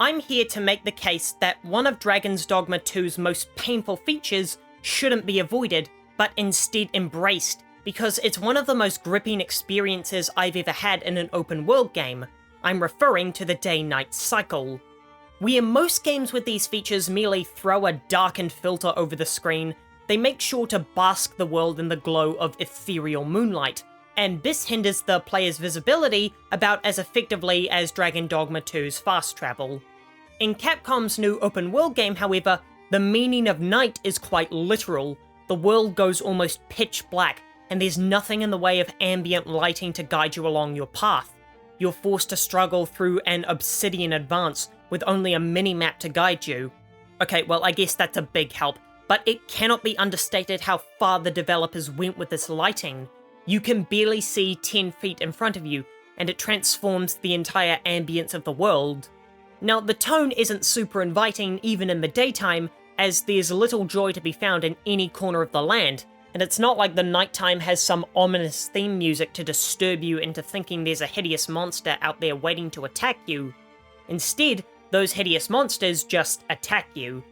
I'm here to make the case that one of Dragon's Dogma 2's most painful features shouldn't be avoided, but instead embraced, because it's one of the most gripping experiences I've ever had in an open world game. I'm referring to the day-night cycle. Where most games with these features merely throw a darkened filter over the screen, they make sure to bask the world in the glow of ethereal moonlight, and this hinders the player's visibility about as effectively as Dragon Dogma 2's fast travel. In Capcom's new open world game, however, the meaning of night is quite literal. The world goes almost pitch black, and there's nothing in the way of ambient lighting to guide you along your path. You're forced to struggle through an obsidian advance with only a mini-map to guide you. Okay, well, I guess that's a big help, but it cannot be understated how far the developers went with this lighting. You can barely see 10 feet in front of you, and it transforms the entire ambience of the world. Now, the tone isn't super inviting even in the daytime, as there's little joy to be found in any corner of the land, and it's not like the nighttime has some ominous theme music to disturb you into thinking there's a hideous monster out there waiting to attack you. Instead, those hideous monsters just attack you.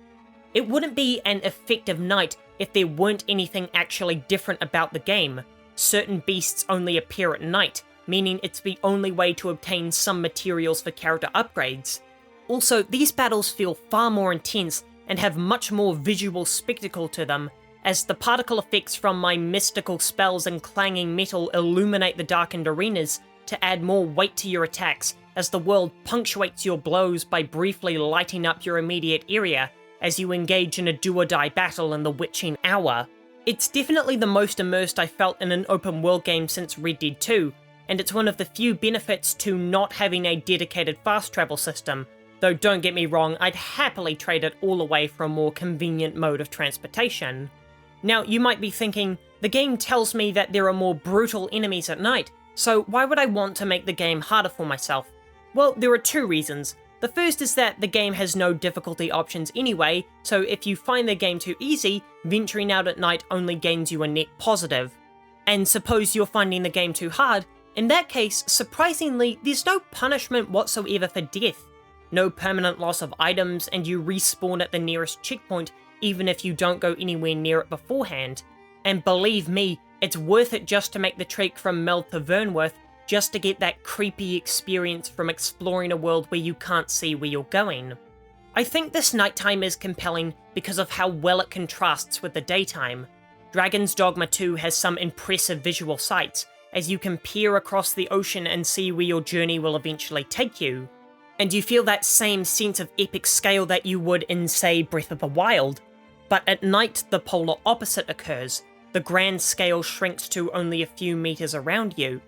It wouldn't be an effective night if there weren't anything actually different about the game. Certain beasts only appear at night, meaning it's the only way to obtain some materials for character upgrades. Also, these battles feel far more intense and have much more visual spectacle to them, as the particle effects from my mystical spells and clanging metal illuminate the darkened arenas to add more weight to your attacks, as the world punctuates your blows by briefly lighting up your immediate area as you engage in a do-or-die battle in the witching hour. It's definitely the most immersed I felt in an open world game since Red Dead 2, and it's one of the few benefits to not having a dedicated fast travel system, though don't get me wrong, I'd happily trade it all away for a more convenient mode of transportation. Now, you might be thinking, the game tells me that there are more brutal enemies at night, so why would I want to make the game harder for myself? Well, there are two reasons. The first is that the game has no difficulty options anyway, so if you find the game too easy, venturing out at night only gains you a net positive. And suppose you're finding the game too hard, in that case, surprisingly, there's no punishment whatsoever for death. No permanent loss of items, and you respawn at the nearest checkpoint even if you don't go anywhere near it beforehand. And believe me, it's worth it just to make the trek from Mel to Vernworth, just to get that creepy experience from exploring a world where you can't see where you're going. I think this nighttime is compelling because of how well it contrasts with the daytime. Dragon's Dogma 2 has some impressive visual sights, as you can peer across the ocean and see where your journey will eventually take you. And you feel that same sense of epic scale that you would in, say, Breath of the Wild. But at night, the polar opposite occurs. The grand scale shrinks to only a few meters around you,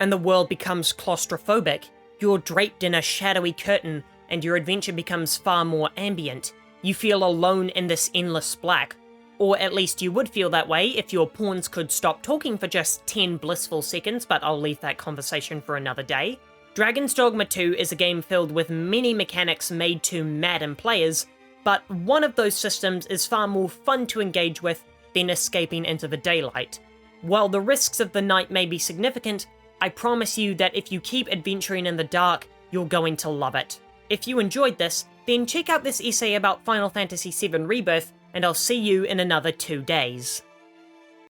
and the world becomes claustrophobic. You're draped in a shadowy curtain, and your adventure becomes far more ambient. You feel alone in this endless black. Or at least you would feel that way if your pawns could stop talking for just 10 blissful seconds, but I'll leave that conversation for another day. Dragon's Dogma 2 is a game filled with many mechanics made to madden players, but one of those systems is far more fun to engage with than escaping into the daylight. While the risks of the night may be significant, I promise you that if you keep adventuring in the dark, you're going to love it. If you enjoyed this, then check out this essay about Final Fantasy VII Rebirth, and I'll see you in another 2 days.